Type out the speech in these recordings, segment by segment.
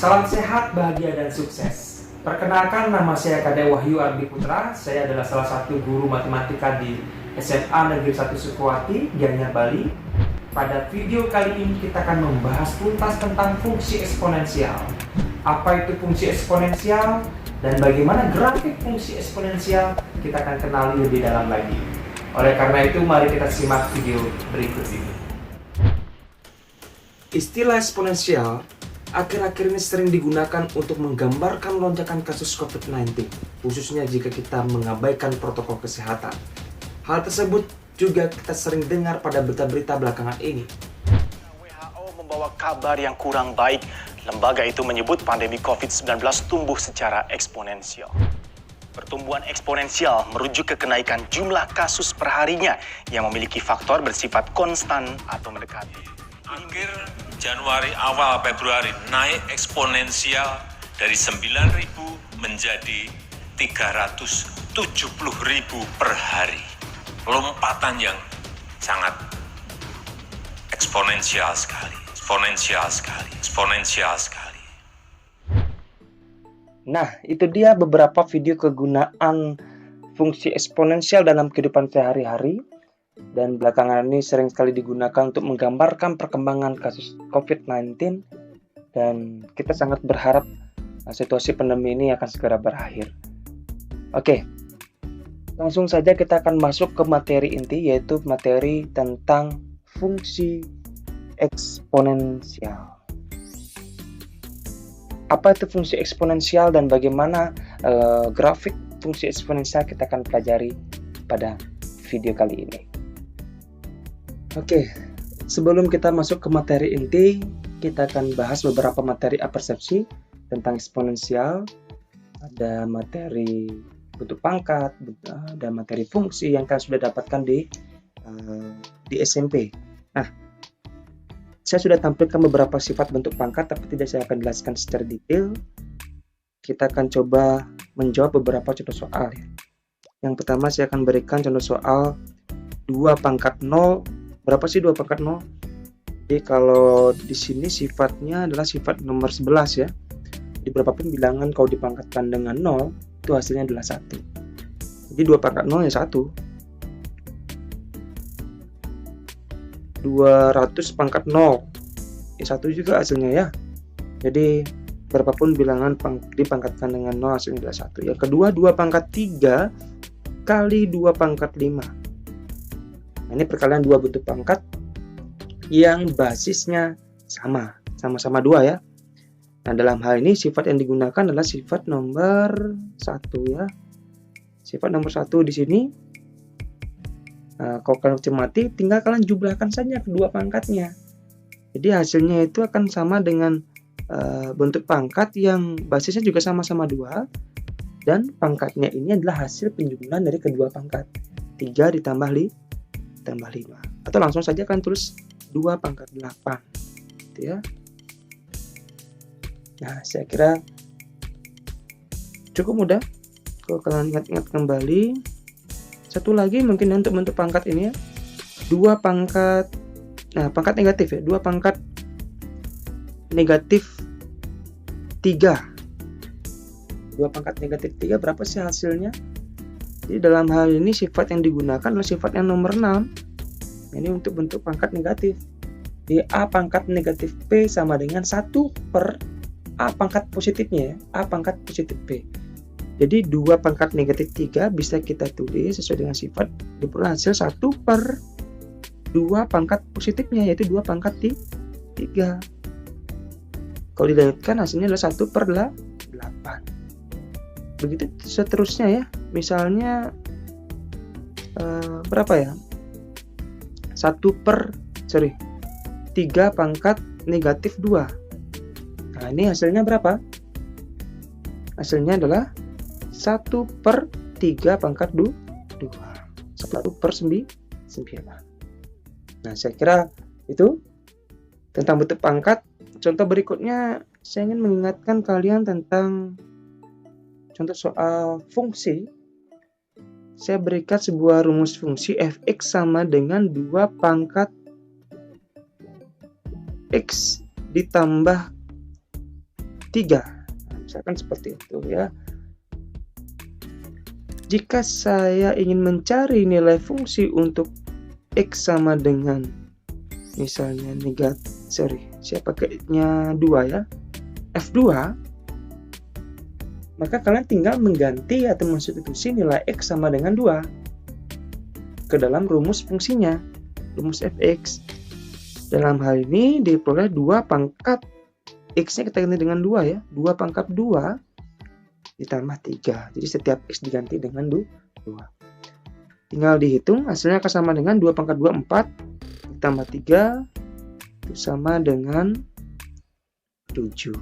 Salam sehat, bahagia, dan sukses. Perkenalkan, nama saya Kade Wahyu Ardi Putra. Saya adalah salah satu guru matematika di SMA Negeri 1 Sukawati, Gianyar, Bali. Pada video kali ini kita akan membahas tuntas tentang fungsi eksponensial. Apa itu fungsi eksponensial dan bagaimana grafik fungsi eksponensial kita akan kenali lebih dalam lagi. Oleh karena itu, mari kita simak video berikut ini. Istilah eksponensial akhir-akhir ini sering digunakan untuk menggambarkan lonjakan kasus COVID-19, khususnya jika kita mengabaikan protokol kesehatan. Hal tersebut juga kita sering dengar pada berita-berita belakangan ini. WHO membawa kabar yang kurang baik. Lembaga itu menyebut pandemi COVID-19 tumbuh secara eksponensial. Pertumbuhan eksponensial merujuk ke kenaikan jumlah kasus perharinya yang memiliki faktor bersifat konstan atau mendekati. Akhir Januari awal Februari naik eksponensial dari 9.000 menjadi 370.000 per hari. Lompatan yang sangat eksponensial sekali. Nah, itu dia beberapa video kegunaan fungsi eksponensial dalam kehidupan sehari-hari. Dan belakangan ini sering sekali digunakan untuk menggambarkan perkembangan kasus COVID-19. Dan kita sangat berharap situasi pandemi ini akan segera berakhir. Oke, langsung saja kita akan masuk ke materi inti, yaitu materi tentang fungsi eksponensial. Apa itu fungsi eksponensial dan bagaimana grafik fungsi eksponensial kita akan pelajari pada video kali ini. Oke, sebelum kita masuk ke materi inti, kita akan bahas beberapa materi apersepsi tentang eksponensial. Ada materi bentuk pangkat, ada materi fungsi yang kalian sudah dapatkan di SMP. Nah, saya sudah tampilkan beberapa sifat bentuk pangkat, tapi tidak saya akan jelaskan secara detail. Kita akan coba menjawab beberapa contoh soal. Yang pertama saya akan berikan contoh soal 2 pangkat 0. Berapa sih 2 pangkat 0? Jadi kalau di sini sifatnya adalah sifat nomor 11 ya. Di berapapun bilangan kalau dipangkatkan dengan 0, itu hasilnya adalah 1. Jadi 2 pangkat 0 ya 1. 200 pangkat 0 ya 1 juga hasilnya ya. Jadi berapapun bilangan dipangkatkan dengan 0 hasilnya adalah 1. Yang kedua 2 pangkat 3 kali 2 pangkat 5. Nah, ini perkalian 2 bentuk pangkat yang basisnya sama-sama 2 ya. Nah, dalam hal ini sifat yang digunakan adalah sifat nomor 1 ya. Sifat nomor 1 di sini. Kalau kalian cermati, tinggal kalian jumlahkan saja kedua pangkatnya. Jadi hasilnya itu akan sama dengan bentuk pangkat yang basisnya juga sama-sama 2. Dan pangkatnya ini adalah hasil penjumlahan dari kedua pangkat. 3 ditambah 5. Atau langsung saja kalian tulis 2 pangkat 8. Gitu ya. Nah, saya kira cukup mudah. Kalau kalian ingat-ingat kembali. Satu lagi mungkin untuk bentuk pangkat ini ya. 2 pangkat, nah pangkat negatif ya. 2 pangkat negatif 3. 2 pangkat negatif 3 berapa sih hasilnya? Jadi dalam hal ini sifat yang digunakan adalah sifat yang nomor 6. Ini untuk bentuk pangkat negatif. Di A pangkat negatif P sama dengan 1 per A pangkat positifnya ya. A pangkat positif P. Jadi 2 pangkat negatif 3 bisa kita tulis sesuai dengan sifat diperoleh hasil 1 per 2 pangkat positifnya, yaitu 2 pangkat 3. Kalau dilanjutkan hasilnya adalah 1 per 8. Begitu seterusnya ya. Misalnya berapa ya? 3 pangkat negatif 2. Nah, ini hasilnya berapa? Hasilnya adalah 1 per 3 pangkat 2. 1 per 9. Nah, saya kira itu tentang bentuk pangkat. Contoh berikutnya, saya ingin mengingatkan kalian tentang contoh soal fungsi. Saya berikan sebuah rumus fungsi fx sama dengan 2 pangkat x ditambah 3. Nah, misalkan seperti itu ya. Jika saya ingin mencari nilai fungsi untuk X sama dengan misalnya saya pakainya 2 ya, F2, maka kalian tinggal mengganti atau mensubstitusi nilai X sama dengan 2 ke dalam rumus fungsinya, rumus fx. Dalam hal ini diperoleh 2 pangkat X-nya kita ganti dengan 2 ya, 2 pangkat 2 ditambah 3. Jadi setiap X diganti dengan 2. Tinggal dihitung, hasilnya akan sama dengan 2 pangkat 2, 4 ditambah 3 itu sama dengan 7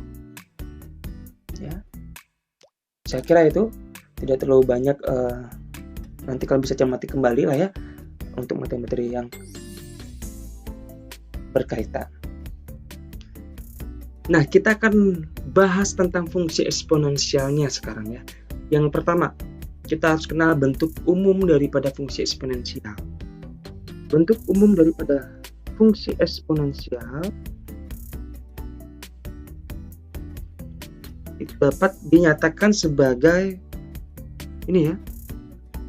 ya. Saya kira itu tidak terlalu banyak, nanti kalian bisa cermati kembali lah ya untuk materi-materi yang berkaitan. Nah, kita akan bahas tentang fungsi eksponensialnya sekarang ya. Yang pertama, kita harus kenal bentuk umum daripada fungsi eksponensial. Bentuk umum daripada fungsi eksponensial itu dapat dinyatakan sebagai ini ya,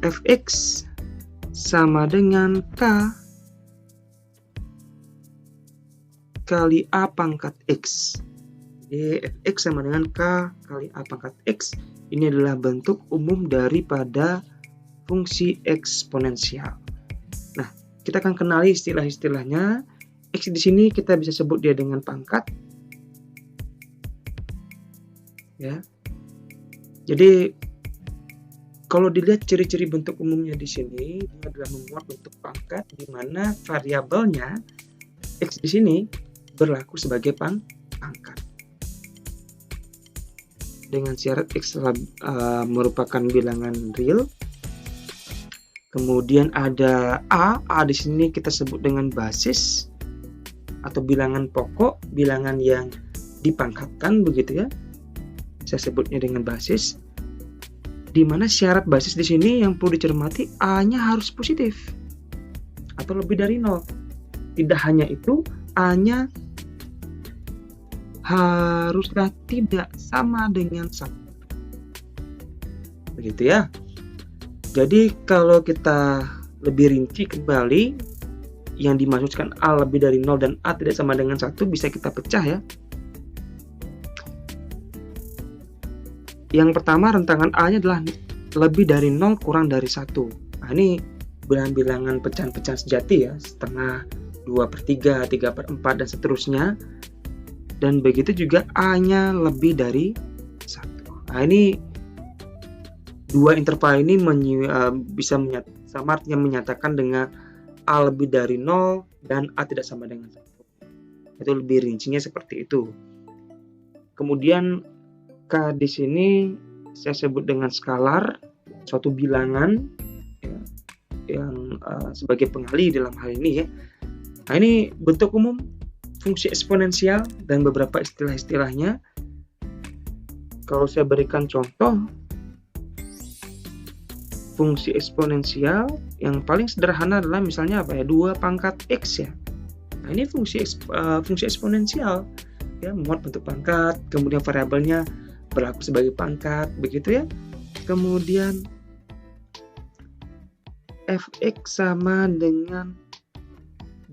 fx sama dengan k kali a pangkat x. Jadi fx sama dengan k kali a pangkat x. Ini adalah bentuk umum daripada fungsi eksponensial. Nah, kita akan kenali istilah-istilahnya. X di sini kita bisa sebut dia dengan pangkat. Ya. Jadi kalau dilihat ciri-ciri bentuk umumnya di sini, dia adalah memuat bentuk pangkat di mana variabelnya X di sini berlaku sebagai pangkat. Dengan syarat X merupakan bilangan real. Kemudian ada A di sini kita sebut dengan basis atau bilangan pokok, bilangan yang dipangkatkan begitu ya. Saya sebutnya dengan basis. Di mana syarat basis di sini yang perlu dicermati, A-nya harus positif atau lebih dari 0. Tidak hanya itu, A-nya haruslah tidak sama dengan 1. Begitu ya. Jadi kalau kita lebih rinci kembali, yang dimaksudkan A lebih dari 0 dan A tidak sama dengan 1 bisa kita pecah ya. Yang pertama, rentangan A-nya adalah lebih dari 0 kurang dari 1. Nah, ini bilangan pecahan-pecahan sejati ya, setengah, 2/3, 3/4 dan seterusnya. Dan begitu juga A-nya lebih dari 1. Nah, ini dua interval ini bisa sama artinya menyatakan dengan A lebih dari 0 dan A tidak sama dengan 1. Itu lebih rincinya seperti itu. Kemudian K di sini saya sebut dengan skalar, suatu bilangan ya, yang sebagai pengali dalam hal ini ya. Nah, ini bentuk umum fungsi eksponensial dan beberapa istilah-istilahnya. Kalau saya berikan contoh, fungsi eksponensial yang paling sederhana adalah misalnya apa ya, 2 pangkat X ya. Nah, ini fungsi eksponensial ya, memuat bentuk pangkat, kemudian variabelnya berlaku sebagai pangkat begitu ya. Kemudian fx sama dengan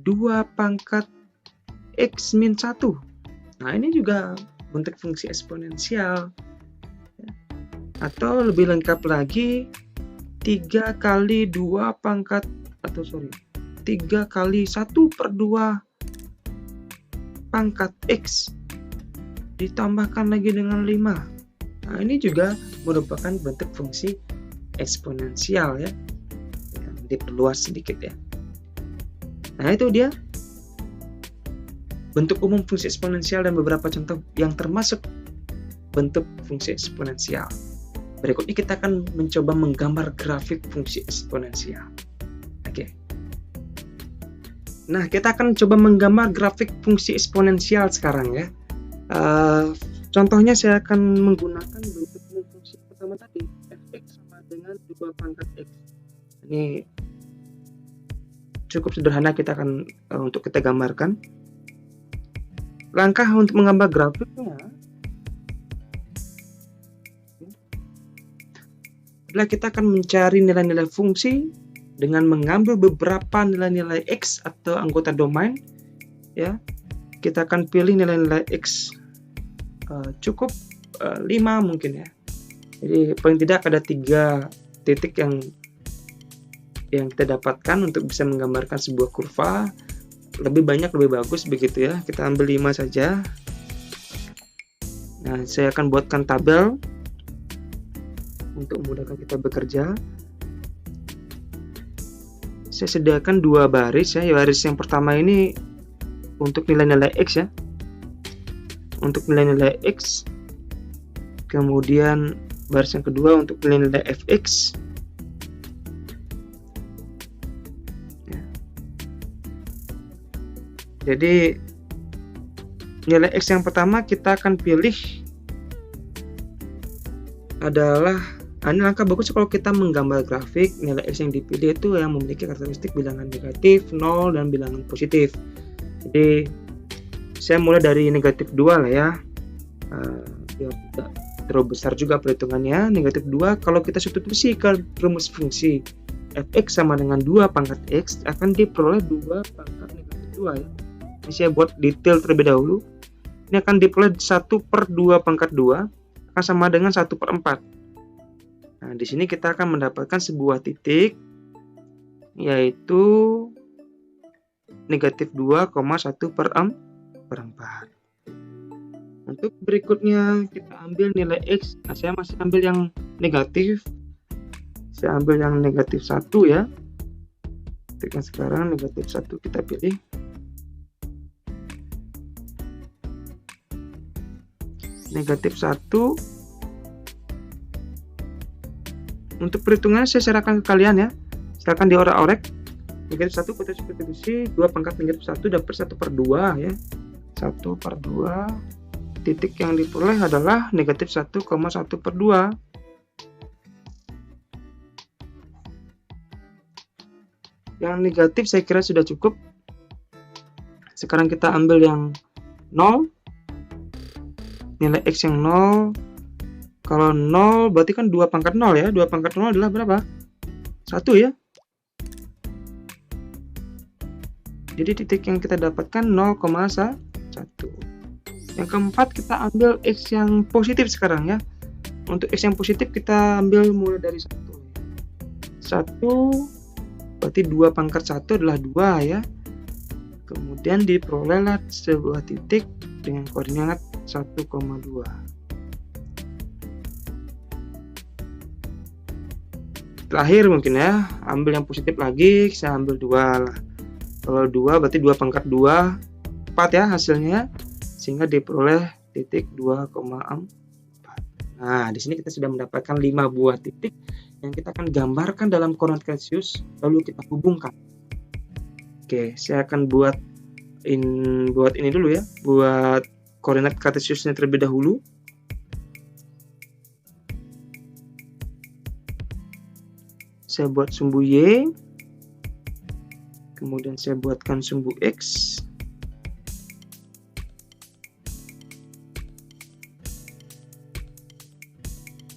2 pangkat x min 1. Nah, ini juga bentuk fungsi eksponensial ya. Atau lebih lengkap lagi, 3 kali 2 pangkat 3 kali 1/2 pangkat X ditambahkan lagi dengan 5. Nah, ini juga merupakan bentuk fungsi eksponensial ya. Diperluas sedikit ya. Nah, itu dia bentuk umum fungsi eksponensial dan beberapa contoh yang termasuk bentuk fungsi eksponensial. Berikutnya kita akan mencoba menggambar grafik fungsi eksponensial. Oke. Nah, kita akan coba menggambar grafik fungsi eksponensial sekarang ya. Contohnya saya akan menggunakan bentuk fungsi pertama tadi, fx sama dengan 2 pangkat x. Ini cukup sederhana, kita akan untuk kita gambarkan. Langkah untuk menggambar grafiknya, adalah kita akan mencari nilai-nilai fungsi dengan mengambil beberapa nilai-nilai X atau anggota domain. Ya, kita akan pilih nilai-nilai X cukup 5 mungkin ya. Jadi paling tidak ada 3 titik yang kita dapatkan untuk bisa menggambarkan sebuah kurva. Lebih banyak lebih bagus begitu ya. Kita ambil 5 saja. Nah, saya akan buatkan tabel untuk memudahkan kita bekerja. Saya sediakan 2 baris ya. Baris yang pertama ini untuk nilai-nilai X ya. Untuk nilai-nilai X. Kemudian baris yang kedua untuk nilai-nilai fx. Ya. Jadi nilai X yang pertama kita akan pilih adalah, ini langkah bagus kalau kita menggambar grafik. Nilai X yang dipilih itu yang memiliki karakteristik bilangan negatif, 0, dan bilangan positif. Jadi saya mulai dari negatif 2 lah ya. Biar tidak terlalu besar juga perhitungannya. Negatif 2 kalau kita substitusi ke rumus fungsi fx sama dengan 2 pangkat x, akan diperoleh 2 pangkat negatif 2 ya. Ini saya buat detail terlebih dahulu. Ini akan diperoleh 1/2 pangkat 2 akan sama dengan 1/4. Nah, di sini kita akan mendapatkan sebuah titik, yaitu negatif 2,1/4. Untuk berikutnya kita ambil nilai X. Nah, saya masih ambil yang negatif. Saya ambil yang negatif 1 ya. Titik yang sekarang negatif 1 kita pilih. Negatif 1. Untuk perhitungannya saya serahkan ke kalian ya. Silakan diorak-orek. Negatif 1 kita substitusi 2 pangkat negatif 1 dapat 1/2 ya. 1/2. Titik yang diperoleh adalah negatif 1,1/2. Yang negatif saya kira sudah cukup. Sekarang kita ambil yang 0. Nilai X yang 0. Kalau 0 berarti kan 2 pangkat 0 ya. 2 pangkat 0 adalah berapa? 1 ya. Jadi titik yang kita dapatkan 0,1. Yang keempat kita ambil X yang positif sekarang ya. Untuk X yang positif kita ambil mulai dari 1. 1 berarti 2 pangkat 1 adalah 2 ya. Kemudian diperolehlah sebuah titik dengan koordinat 1,2. Terakhir mungkin ya, ambil yang positif lagi, saya ambil 2 lah. Kalau 2 berarti 2 pangkat 2, 4 ya hasilnya. Sehingga diperoleh titik 2,4. Nah, di sini kita sudah mendapatkan 5 buah titik yang kita akan gambarkan dalam koordinat kartesius, lalu kita hubungkan. Oke, saya akan buat ini dulu ya, buat koordinat kartesiusnya terlebih dahulu. Saya buat sumbu Y, kemudian saya buatkan sumbu X.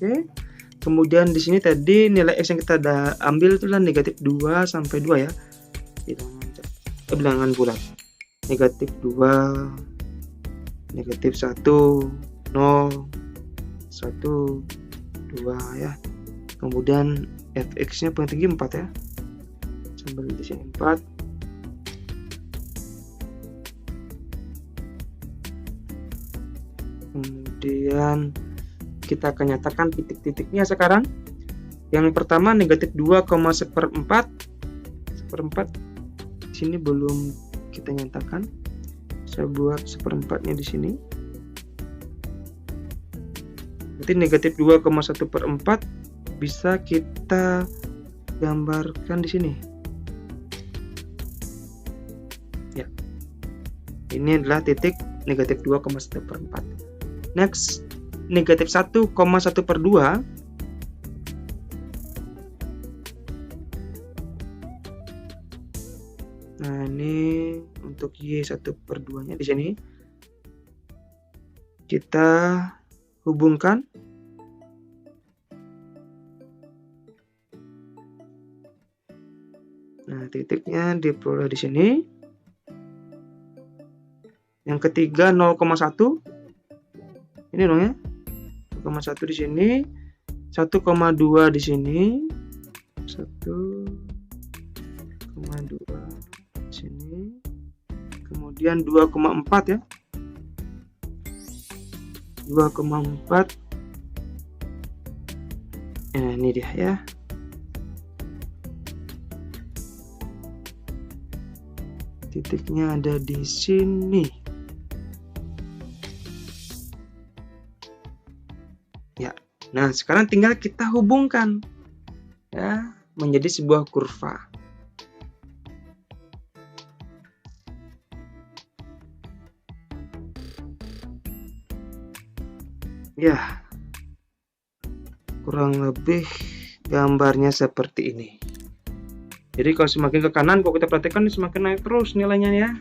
Oke. Kemudian di sini tadi nilai X yang kita ambil itulah negatif 2 sampai 2 ya. Bilangan bulat. Negatif 2, negatif 1, 0, 1, 2 ya. Kemudian fx-nya paling tinggi 4 ya. Sambil di sini 4. Kemudian kita akan nyatakan titik-titiknya sekarang. Yang pertama negatif 2,1/4. Di sini belum kita nyatakan. Saya buat 1/4-nya di sini. Berarti negatif 2,1/4 bisa kita gambarkan di sini. Ya. Ini adalah titik negatif 2,1/4. Next, negatif 1,1/2. Nah, ini untuk Y1/2-nya di sini. Kita hubungkan. titiknya diperoleh di sini. Yang ketiga 0,1. Ini dong ya. 0,1 di sini. 1,2 di sini. 1,2 di sini. Kemudian 2,4 ya. 2,4. Ini dia ya. Titiknya ada di sini. Ya. Nah, sekarang tinggal kita hubungkan ya menjadi sebuah kurva. Ya. Kurang lebih gambarnya seperti ini. Jadi kalau semakin ke kanan, kalau kita perhatikan semakin naik terus nilainya ya.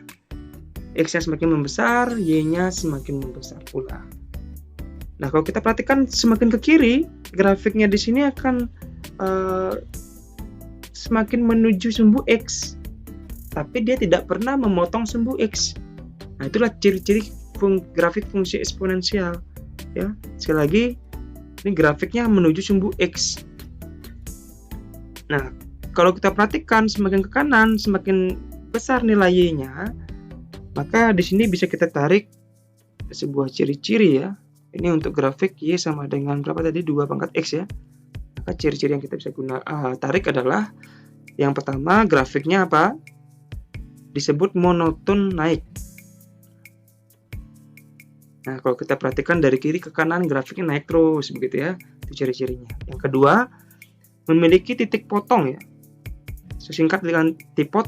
X-nya semakin membesar, Y-nya semakin membesar pula. Nah, kalau kita perhatikan semakin ke kiri, grafiknya di sini akan semakin menuju sumbu X. Tapi dia tidak pernah memotong sumbu X. Nah, itulah ciri-ciri grafik fungsi eksponensial. Ya, sekali lagi, ini grafiknya menuju sumbu X. Nah, kalau kita perhatikan semakin ke kanan, semakin besar nilai Y-nya, maka di sini bisa kita tarik sebuah ciri-ciri ya. Ini untuk grafik Y sama dengan berapa tadi? 2 pangkat X ya. Maka ciri-ciri yang kita bisa tarik adalah yang pertama, grafiknya apa? Disebut monoton naik. Nah, kalau kita perhatikan dari kiri ke kanan, grafiknya naik terus, begitu ya. Itu ciri-cirinya. Yang kedua, memiliki titik potong ya. Sesingkat dengan tipot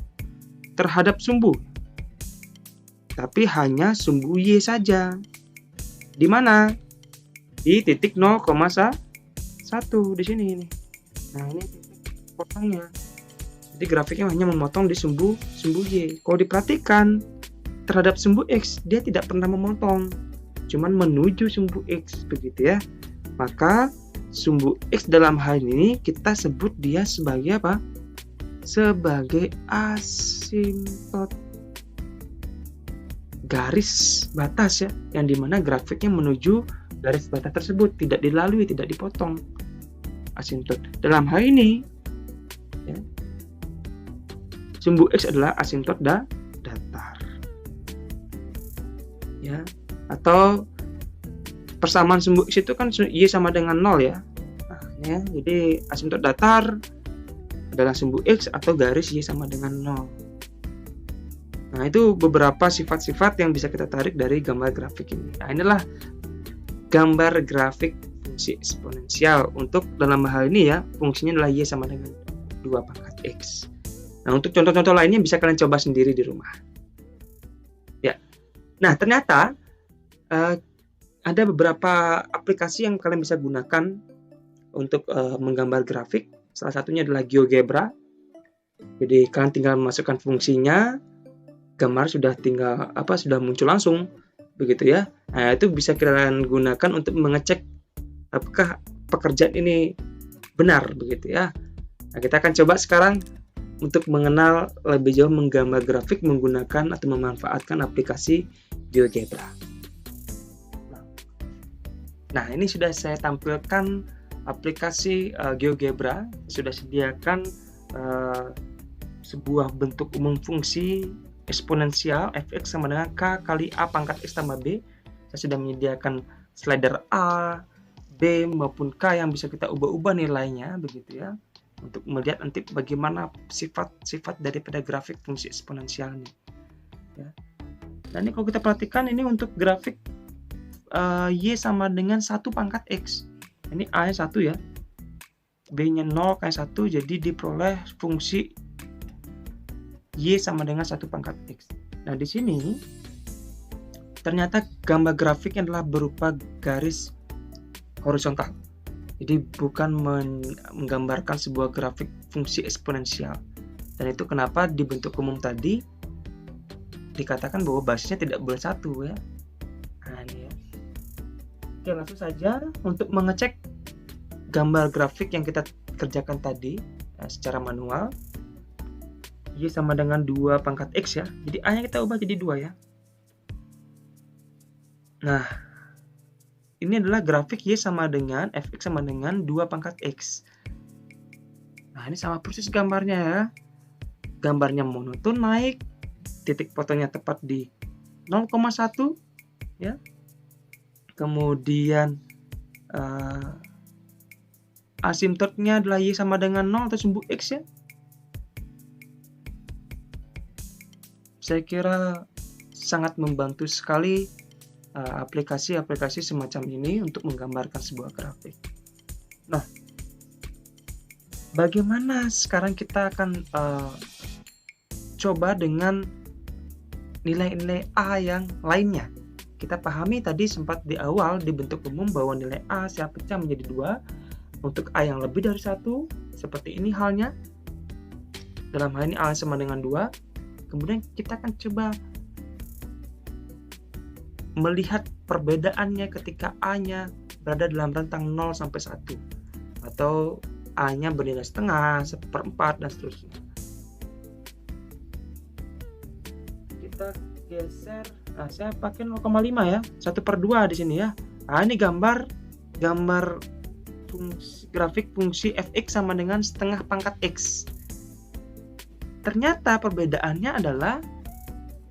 terhadap sumbu. Tapi hanya sumbu Y saja. Di mana? Di titik 0,1 di sini ini. Nah, ini titik potongnya. Jadi grafiknya hanya memotong di sumbu Y. Kalau diperhatikan terhadap sumbu X, dia tidak pernah memotong. Cuman menuju sumbu X begitu ya. Maka sumbu X dalam hal ini kita sebut dia sebagai apa? Sebagai asimtot. Garis batas ya, yang dimana grafiknya menuju garis batas tersebut, tidak dilalui, tidak dipotong. Asimtot. Dalam hal ini ya, sumbu X adalah asimtot datar. Ya. Atau persamaan sumbu X itu kan Y sama dengan 0 ya. Nah, ya, jadi asimtot datar adalah sumbu X atau garis Y sama dengan 0. Nah, itu beberapa sifat-sifat yang bisa kita tarik dari gambar grafik ini. Nah, inilah gambar grafik fungsi eksponensial. Untuk dalam hal ini ya, fungsinya adalah Y sama dengan 2 pangkat X. Nah, untuk contoh-contoh lainnya bisa kalian coba sendiri di rumah. Ya. Nah, ternyata ada beberapa aplikasi yang kalian bisa gunakan untuk menggambar grafik. Salah satunya adalah GeoGebra. Jadi kalian tinggal memasukkan fungsinya, gambar sudah muncul langsung, begitu ya. Nah, itu bisa kalian gunakan untuk mengecek apakah pekerjaan ini benar, begitu ya. Nah, kita akan coba sekarang untuk mengenal lebih jauh menggambar grafik menggunakan atau memanfaatkan aplikasi GeoGebra. Nah, ini sudah saya tampilkan aplikasi GeoGebra. Sudah sediakan sebuah bentuk umum fungsi eksponensial fx sama dengan k kali a pangkat x tambah b. Saya sudah menyediakan slider a, b maupun k yang bisa kita ubah-ubah nilainya, begitu ya, untuk melihat nanti bagaimana sifat-sifat daripada grafik fungsi eksponensial ini. Ya. Dan ini kalau kita perhatikan ini untuk grafik Y sama dengan 1 pangkat X. Ini A-nya 1 ya. B-nya 0, K-nya 1. Jadi diperoleh fungsi Y sama dengan 1 pangkat X. Nah, di sini ternyata gambar grafiknya adalah berupa garis horizontal. Jadi bukan menggambarkan sebuah grafik fungsi eksponensial. Dan itu kenapa di bentuk umum tadi dikatakan bahwa basisnya tidak boleh 1 ya. Nah, ini ya. Oke, langsung saja untuk mengecek gambar grafik yang kita kerjakan tadi secara manual. Y sama dengan 2 pangkat X ya. Jadi A-nya kita ubah jadi 2 ya. Nah, ini adalah grafik Y sama dengan Fx sama dengan 2 pangkat X. Nah, ini sama persis gambarnya ya. Gambarnya monoton naik, titik potongnya tepat di 0,1 ya. Kemudian asimtotnya adalah Y sama dengan 0 atau sumbu X ya. Saya kira sangat membantu sekali aplikasi-aplikasi semacam ini untuk menggambarkan sebuah grafik. Nah, bagaimana sekarang kita akan coba dengan nilai-nilai A yang lainnya? Kita pahami tadi sempat di awal di bentuk umum bahwa nilai A saya pecah menjadi 2. Untuk A yang lebih dari 1, seperti ini halnya. Dalam hal ini A sama dengan 2. Kemudian kita akan coba melihat perbedaannya ketika A-nya berada dalam rentang 0 sampai 1. Atau A-nya bernilai setengah, 1/4, dan seterusnya. Kita geser, saya pakai 0,5 ya, 1/2 di sini ya. Nah, ini gambar grafik fungsi fx sama dengan setengah pangkat x. Ternyata perbedaannya adalah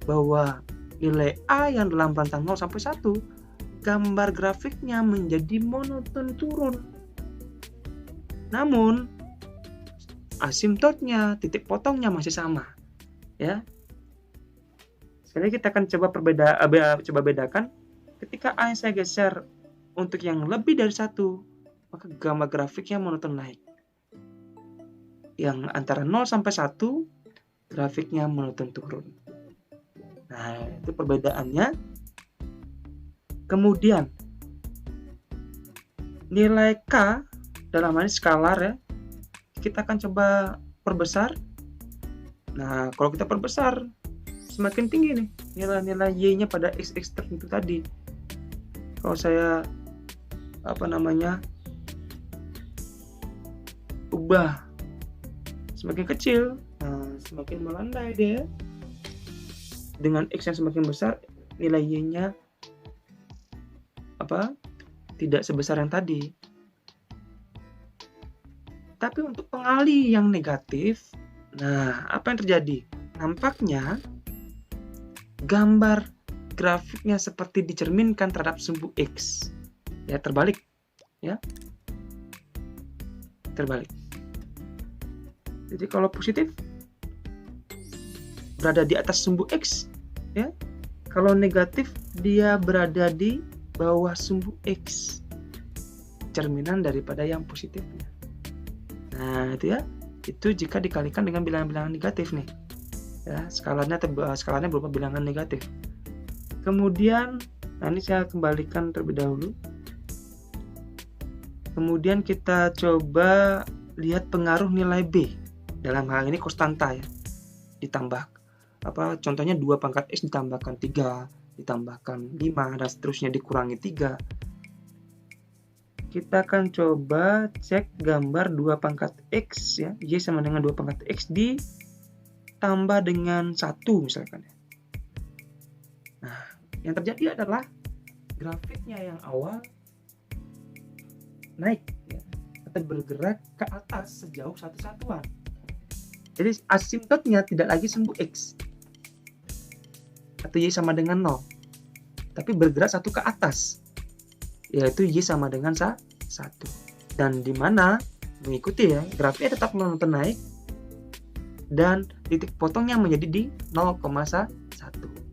bahwa nilai A yang dalam rentang 0 sampai 1, gambar grafiknya menjadi monoton turun. Namun asimtotnya, titik potongnya masih sama. Ya. Sekali lagi kita akan coba bedakan. Ketika A yang saya geser untuk yang lebih dari 1, maka gambar grafiknya monoton naik. Yang antara 0 sampai 1, grafiknya monoton turun. Nah, itu perbedaannya. Kemudian nilai K dalam hal ini skalar ya, kita akan coba perbesar. Nah, kalau kita perbesar semakin tinggi nih nilai-nilai Y-nya pada X tertentu tadi. Kalau saya ubah semakin kecil, semakin melandai dia. Dengan X yang semakin besar, nilai Y-nya tidak sebesar yang tadi. Tapi untuk pengali yang negatif, nah apa yang terjadi? Nampaknya gambar grafiknya seperti dicerminkan terhadap sumbu X. Ya, terbalik. Ya. Terbalik. Jadi kalau positif berada di atas sumbu X, ya. Kalau negatif dia berada di bawah sumbu X. Cerminan daripada yang positifnya. Nah, itu ya. Itu jika dikalikan dengan bilangan-bilangan negatif nih. Ya, skalanya berupa bilangan negatif. Kemudian, ini saya kembalikan terlebih dahulu. Kemudian kita coba lihat pengaruh nilai B. Dalam hal ini konstanta ya. Ditambah contohnya 2 pangkat X ditambahkan 3, ditambahkan 5 dan seterusnya dikurangi 3. Kita akan coba cek gambar 2 pangkat X ya. Y sama dengan 2 pangkat X ditambah dengan 1 misalkan ya. Nah, yang terjadi adalah grafiknya yang awal naik ya, atau bergerak ke atas sejauh 1 satuan. Jadi asimtotnya tidak lagi sumbu X atau Y sama dengan 0, tapi bergerak 1 ke atas, yaitu Y sama dengan 1. Dan di mana mengikuti ya, grafiknya tetap monoton naik dan titik potongnya menjadi di 0,1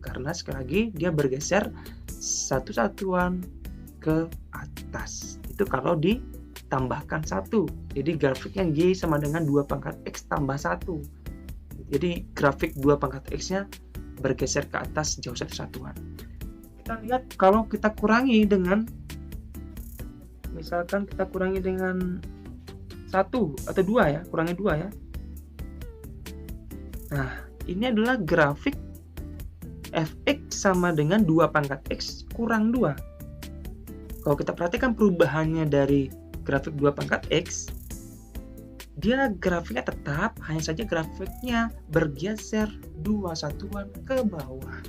karena sekali lagi dia bergeser 1 satuan ke atas. Itu kalau ditambahkan 1. Jadi grafiknya Y sama dengan 2 pangkat X tambah 1. Jadi grafik 2 pangkat X-nya bergeser ke atas jauh 1 satuan. Kita lihat kalau kita kurangi dengan, misalkan kita kurangi dengan 1 atau 2 ya, kurangi 2 ya. Nah, ini adalah grafik fx sama dengan 2 pangkat X kurang 2. Kalau kita perhatikan perubahannya dari grafik 2 pangkat X, dia grafiknya tetap, hanya saja grafiknya bergeser 2 satuan ke bawah.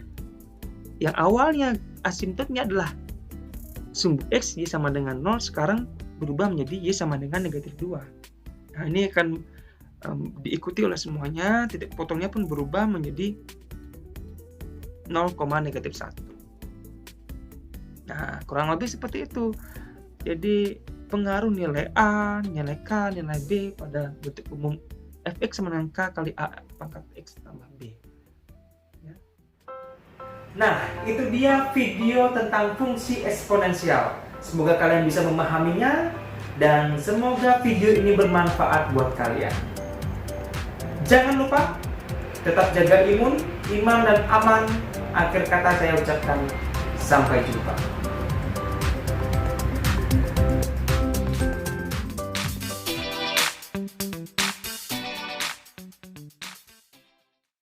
Yang awalnya asimptotnya adalah sumbu X Y sama dengan 0, sekarang berubah menjadi Y sama dengan negatif 2. Nah, ini akan diikuti oleh semuanya, titik potongnya pun berubah menjadi 0,-1. Nah, kurang lebih seperti itu. Jadi pengaruh nilai A, nilai K, nilai B pada bentuk umum fx sama dengan K kali A pangkat X tambah B. Ya. Nah, itu dia video tentang fungsi eksponensial. Semoga kalian bisa memahaminya dan semoga video ini bermanfaat buat kalian. Jangan lupa tetap jaga imun, iman dan aman. Akhir kata saya ucapkan sampai jumpa.